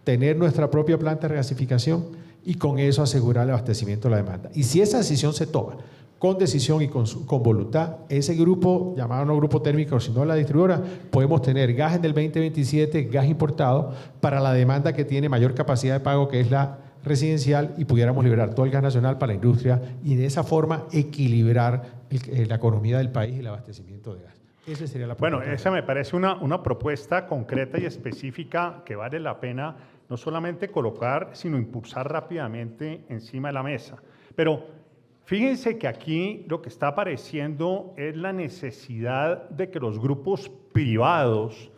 tener nuestra propia planta de regasificación y con eso asegurar el abastecimiento de la demanda. Y si esa decisión se toma con decisión y con voluntad, ese grupo, llamado no grupo térmico, sino la distribuidora, podemos tener gas en el 2027, gas importado, para la demanda que tiene mayor capacidad de pago, que es la residencial, y pudiéramos liberar todo el gas nacional para la industria y de esa forma equilibrar la economía del país y el abastecimiento de gas. Esa sería la propuesta. Bueno, esa me parece una propuesta concreta y específica que vale la pena no solamente colocar, sino impulsar rápidamente encima de la mesa. Pero fíjense que aquí lo que está apareciendo es la necesidad de que los grupos privados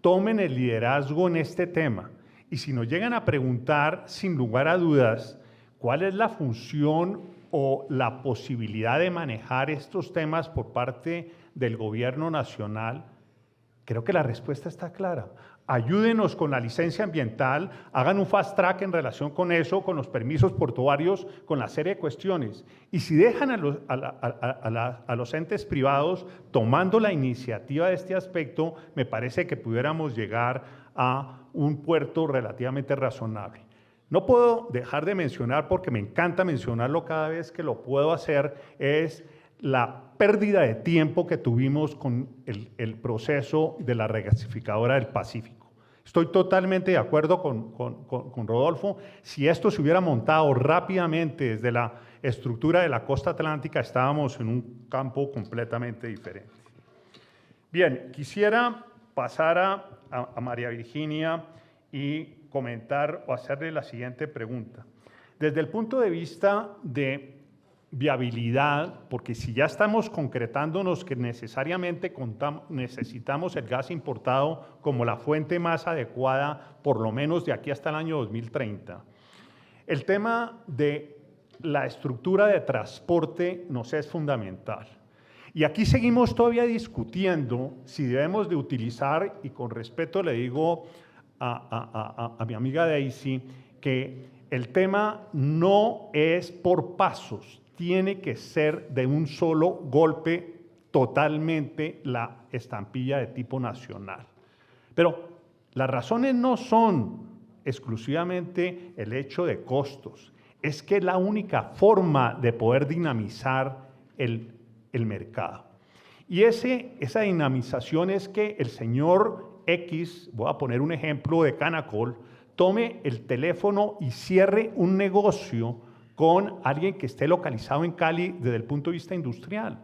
tomen el liderazgo en este tema. Y si nos llegan a preguntar, sin lugar a dudas, cuál es la función o la posibilidad de manejar estos temas por parte del gobierno nacional, creo que la respuesta está clara. Ayúdenos con la licencia ambiental, hagan un fast track en relación con eso, con los permisos portuarios, con la serie de cuestiones. Y si dejan a los entes privados tomando la iniciativa de este aspecto, me parece que pudiéramos llegar a un puerto relativamente razonable. No puedo dejar de mencionar, porque me encanta mencionarlo cada vez que lo puedo hacer, es la pérdida de tiempo que tuvimos con el proceso de la regasificadora del Pacífico. Estoy totalmente de acuerdo con Rodolfo. Si esto se hubiera montado rápidamente desde la estructura de la costa atlántica, estábamos en un campo completamente diferente. Bien, quisiera pasar a María Virginia y comentar o hacerle la siguiente pregunta. Desde el punto de vista de viabilidad, porque si ya estamos concretándonos que necesariamente necesitamos el gas importado como la fuente más adecuada, por lo menos de aquí hasta el año 2030. El tema de la estructura de transporte nos es fundamental. Y aquí seguimos todavía discutiendo si debemos de utilizar, y con respeto le digo a mi amiga Daisy, que el tema no es por pasos, tiene que ser de un solo golpe totalmente la estampilla de tipo nacional. Pero las razones no son exclusivamente el hecho de costos, es que es la única forma de poder dinamizar el mercado. Y esa dinamización es que el señor X, voy a poner un ejemplo de Canacol, tome el teléfono y cierre un negocio con alguien que esté localizado en Cali desde el punto de vista industrial.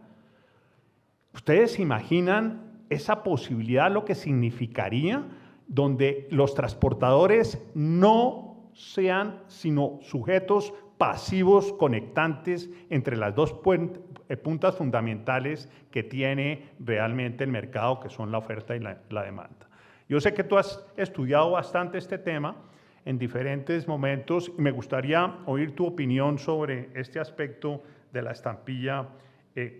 ¿Ustedes se imaginan esa posibilidad, lo que significaría, donde los transportadores no sean sino sujetos pasivos conectantes entre las dos puntas fundamentales que tiene realmente el mercado, que son la oferta y la demanda? Yo sé que tú has estudiado bastante este tema. en diferentes momentos y me gustaría oír tu opinión sobre este aspecto de la estampilla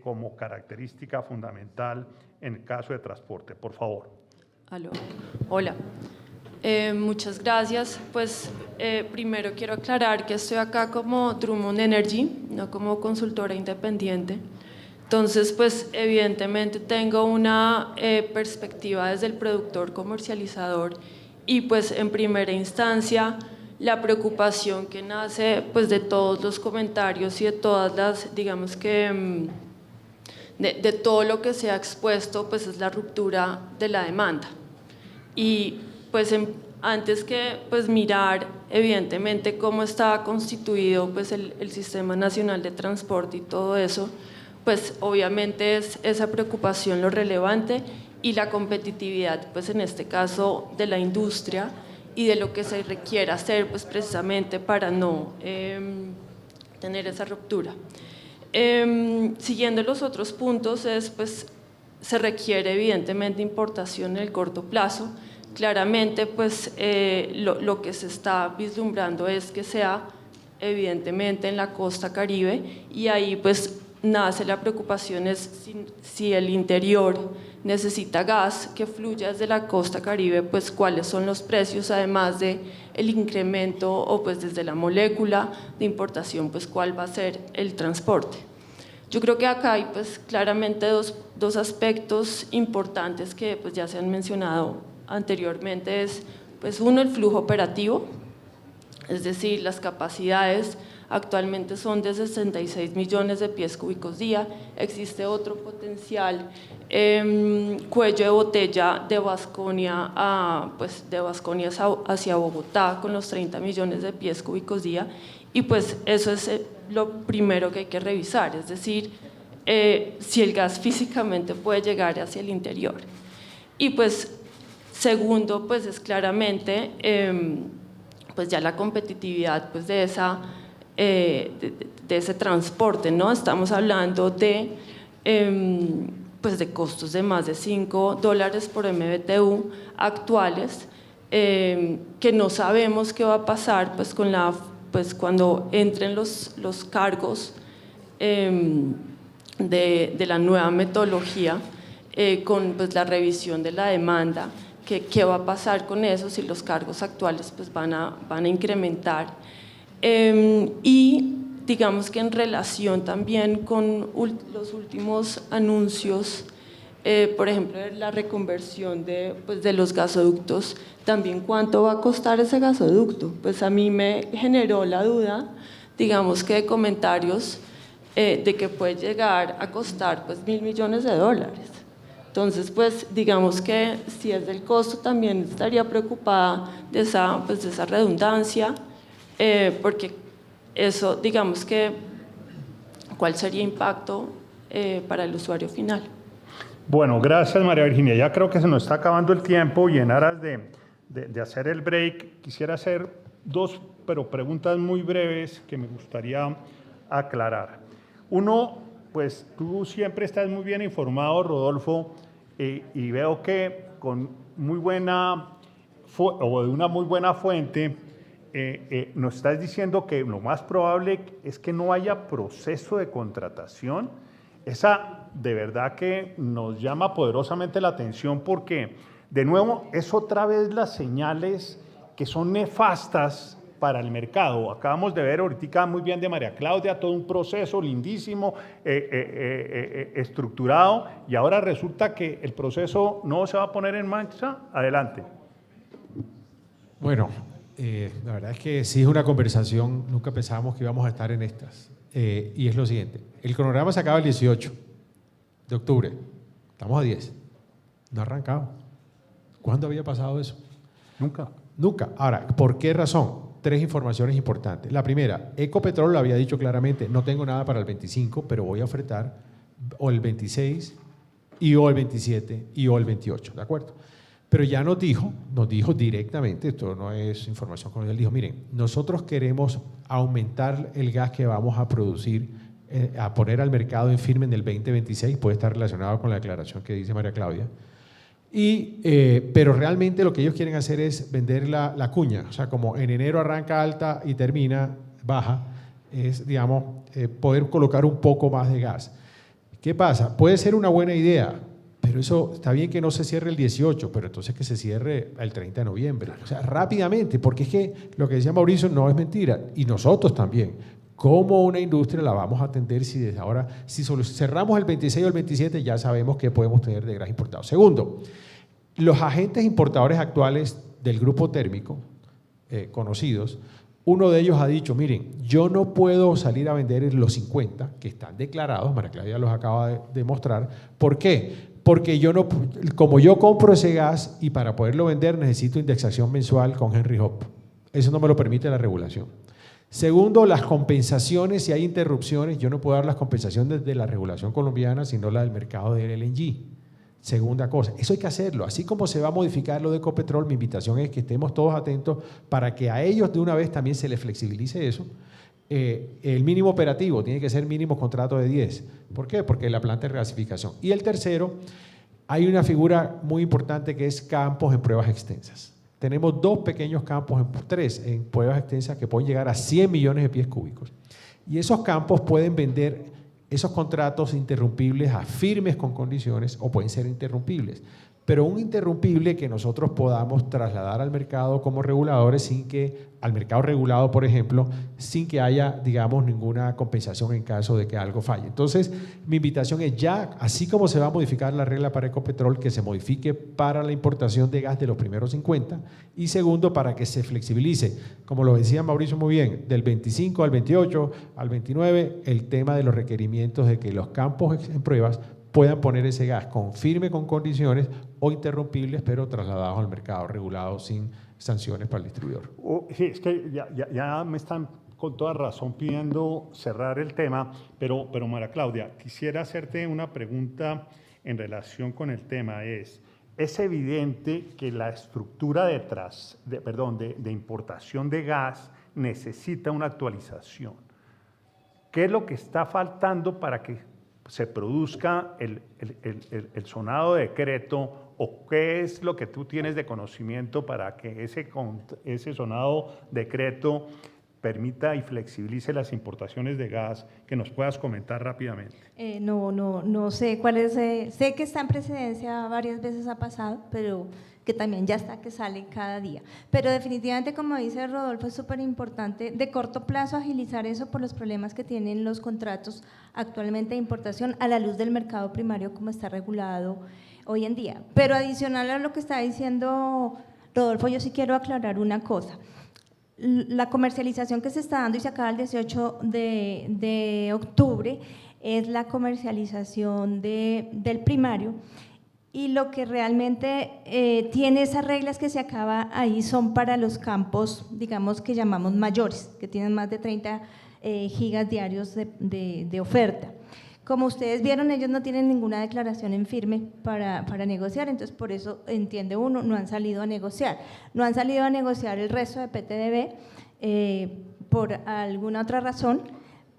como característica fundamental en el caso de transporte. Por favor. Aló. Hola. Muchas gracias. Pues primero quiero aclarar que estoy acá como Drummond Energy, no como consultora independiente. Entonces, pues evidentemente tengo una perspectiva desde el productor comercializador y pues en primera instancia la preocupación que nace pues de todos los comentarios y de todas las, digamos que de todo lo que se ha expuesto, pues es la ruptura de la demanda. Y pues antes que pues mirar evidentemente cómo estaba constituido pues el Sistema Nacional de Transporte y todo eso, pues obviamente es esa preocupación lo relevante y la competitividad pues en este caso de la industria y de lo que se requiere hacer pues precisamente para no tener esa ruptura. Siguiendo los otros puntos pues se requiere evidentemente importación en el corto plazo. Claramente pues lo que se está vislumbrando es que sea evidentemente en la costa Caribe y ahí pues nace la preocupación es si el interior necesita gas que fluya desde la costa Caribe, pues cuáles son los precios, además de el incremento o pues desde la molécula de importación, pues cuál va a ser el transporte. Yo creo que acá hay pues claramente dos aspectos importantes que pues ya se han mencionado anteriormente, es pues uno, el flujo operativo, es decir, las capacidades actualmente son de 66 millones de pies cúbicos día, existe otro potencial cuello de botella de Baskonia pues de Baskonia hacia Bogotá con los 30 millones de pies cúbicos día y pues eso es lo primero que hay que revisar, es decir, si el gas físicamente puede llegar hacia el interior. Y pues segundo, pues es claramente pues ya la competitividad pues de ese transporte, ¿no? Estamos hablando de pues de costos de más de $5 por MBTU actuales, que no sabemos qué va a pasar pues cuando entren los cargos de la nueva metodología con pues la revisión de la demanda, qué va a pasar con eso si los cargos actuales pues van a incrementar. Y digamos que en relación también con los últimos anuncios, por ejemplo, la reconversión de los gasoductos, también cuánto va a costar ese gasoducto. Pues a mí me generó la duda, digamos que de comentarios, de que puede llegar a costar pues $1.000 millones. Entonces, pues digamos que si es del costo también estaría preocupada de esa redundancia, porque eso, digamos que, ¿cuál sería el impacto para el usuario final? Bueno, gracias María Virginia. Ya creo que se nos está acabando el tiempo y en aras de hacer el break, quisiera hacer dos preguntas muy breves que me gustaría aclarar. Uno, pues tú siempre estás muy bien informado, Rodolfo, y veo que con muy buena o de una muy buena fuente nos estás diciendo que lo más probable es que no haya proceso de contratación. Esa de verdad que nos llama poderosamente la atención porque, de nuevo, es otra vez las señales que son nefastas para el mercado. Acabamos de ver ahorita muy bien de María Claudia, todo un proceso lindísimo, estructurado, y ahora resulta que el proceso no se va a poner en marcha. Adelante. Bueno, la verdad es que sí es una conversación, nunca pensábamos que íbamos a estar en estas. Y es lo siguiente, el cronograma se acaba el 18 de octubre, estamos a 10, no ha arrancado. ¿Cuándo había pasado eso? Nunca. Nunca. Ahora, ¿por qué razón? 3 informaciones importantes. La primera, Ecopetrol lo había dicho claramente, no tengo nada para el 25, pero voy a ofertar o el 26, y o el 27, y o el 28, ¿de acuerdo? Pero ya nos dijo directamente, esto no es información con él, dijo, miren, nosotros queremos aumentar el gas que vamos a producir, a poner al mercado en firme en el 2026, puede estar relacionado con la declaración que dice María Claudia, Pero realmente lo que ellos quieren hacer es vender la cuña, o sea, como en enero arranca alta y termina baja, es, digamos, poder colocar un poco más de gas. ¿Qué pasa? Puede ser una buena idea, pero eso está bien que no se cierre el 18, pero entonces que se cierre el 30 de noviembre, o sea, rápidamente, porque es que lo que decía Mauricio no es mentira, y nosotros también. ¿Cómo una industria la vamos a atender si desde ahora, si cerramos el 26 o el 27, ya sabemos que podemos tener de gas importado? Segundo, los agentes importadores actuales del grupo térmico, conocidos, uno de ellos ha dicho, miren, yo no puedo salir a vender en los 50, que están declarados, María Claudia los acaba de demostrar. ¿Por qué? Porque yo no, como yo compro ese gas y para poderlo vender necesito indexación mensual con Henry Hub. Eso no me lo permite la regulación. Segundo, las compensaciones, si hay interrupciones, yo no puedo dar las compensaciones de la regulación colombiana, sino la del mercado del LNG. Segunda cosa, eso hay que hacerlo. Así como se va a modificar lo de Ecopetrol, mi invitación es que estemos todos atentos para que a ellos de una vez también se les flexibilice eso. El mínimo operativo tiene que ser mínimo contrato de 10. ¿Por qué? Porque la planta de regasificación. Y el tercero, hay una figura muy importante que es campos en pruebas extensas. Tenemos 2 pequeños campos, 3 en pruebas extensas que pueden llegar a 100 millones de pies cúbicos. Y esos campos pueden vender esos contratos interrumpibles a firmes con condiciones o pueden ser interrumpibles. Pero un interrumpible que nosotros podamos trasladar al mercado como reguladores al mercado regulado, por ejemplo, sin que haya, digamos, ninguna compensación en caso de que algo falle. Entonces, mi invitación es ya, así como se va a modificar la regla para Ecopetrol, que se modifique para la importación de gas de los primeros 50 y segundo, para que se flexibilice, como lo decía Mauricio muy bien, del 25 al 28, al 29, el tema de los requerimientos de que los campos en pruebas puedan poner ese gas firme con condiciones o interrumpibles, pero trasladados al mercado regulado sin sanciones para el distribuidor. Sí, es que ya me están con toda razón pidiendo cerrar el tema, pero María Claudia, quisiera hacerte una pregunta en relación con el tema. Es evidente que la estructura de importación de gas necesita una actualización. ¿Qué es lo que está faltando para que se produzca el sonado decreto, o qué es lo que tú tienes de conocimiento para que ese sonado decreto permita y flexibilice las importaciones de gas, que nos puedas comentar rápidamente? No sé cuál es, sé que está en precedencia, varias veces ha pasado, pero que también ya está que sale cada día. Pero definitivamente, como dice Rodolfo, es súper importante de corto plazo agilizar eso por los problemas que tienen los contratos actualmente de importación a la luz del mercado primario como está regulado hoy en día. Pero adicional a lo que está diciendo Rodolfo, yo sí quiero aclarar una cosa. La comercialización que se está dando y se acaba el 18 de octubre es la comercialización del primario, y lo que realmente tiene esas reglas que se acaba ahí son para los campos, digamos, que llamamos mayores, que tienen más de 30 gigas diarios de oferta. Como ustedes vieron, ellos no tienen ninguna declaración en firme para negociar, entonces por eso, entiende uno, no han salido a negociar. No han salido a negociar el resto de PTDB por alguna otra razón,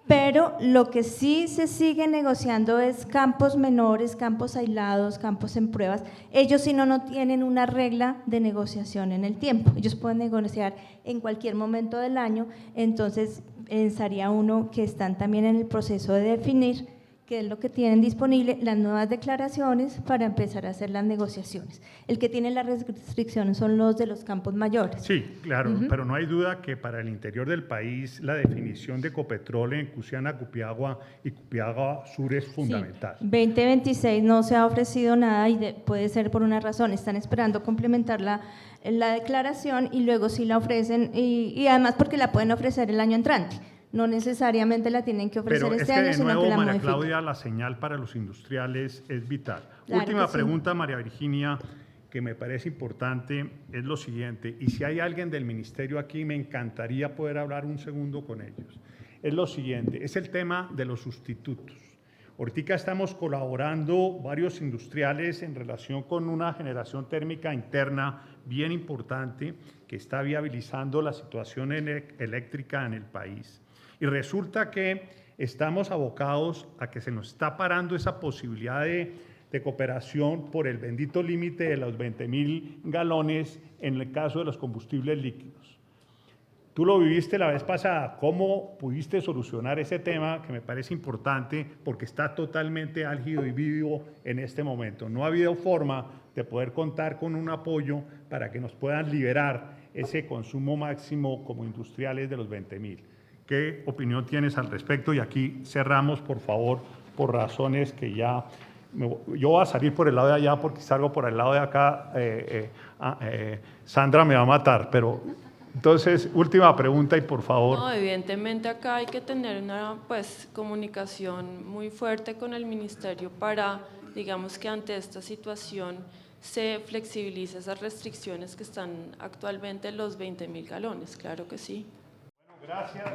pero lo que sí se sigue negociando es campos menores, campos aislados, campos en pruebas. Ellos sí no tienen una regla de negociación en el tiempo, ellos pueden negociar en cualquier momento del año, entonces pensaría uno que están también en el proceso de definir qué es lo que tienen disponible, las nuevas declaraciones para empezar a hacer las negociaciones. El que tiene las restricciones son los de los campos mayores. Sí, claro, pero no hay duda que para el interior del país la definición de Ecopetrol en Cusiana, Cupiagua y Cupiagua Sur es fundamental. Sí, 2026 no se ha ofrecido nada y puede ser por una razón, están esperando complementar la declaración y luego sí la ofrecen y además porque la pueden ofrecer el año entrante. No necesariamente la tienen que ofrecer este año, sino que la modifican. María Claudia, la señal para los industriales es vital. Claro. Última pregunta, María Virginia, que me parece importante, es lo siguiente, y si hay alguien del ministerio aquí, me encantaría poder hablar un segundo con ellos. Es lo siguiente, es el tema de los sustitutos. Ahorita estamos colaborando varios industriales en relación con una generación térmica interna bien importante que está viabilizando la situación eléctrica en el país. Y resulta que estamos abocados a que se nos está parando esa posibilidad de de cooperación por el bendito límite de los 20.000 galones en el caso de los combustibles líquidos. Tú lo viviste la vez pasada, ¿cómo pudiste solucionar ese tema que me parece importante porque está totalmente álgido y vivo en este momento? No ha habido forma de poder contar con un apoyo para que nos puedan liberar ese consumo máximo como industriales de los 20.000. ¿Qué opinión tienes al respecto? Y aquí cerramos, por favor, por razones que ya... Yo voy a salir por el lado de allá porque si salgo por el lado de acá, Sandra me va a matar, pero... Entonces, última pregunta y por favor. No, evidentemente acá hay que tener una comunicación muy fuerte con el ministerio para, digamos que ante esta situación se flexibilice esas restricciones que están actualmente en los 20.000 galones, claro que sí. Bueno, gracias.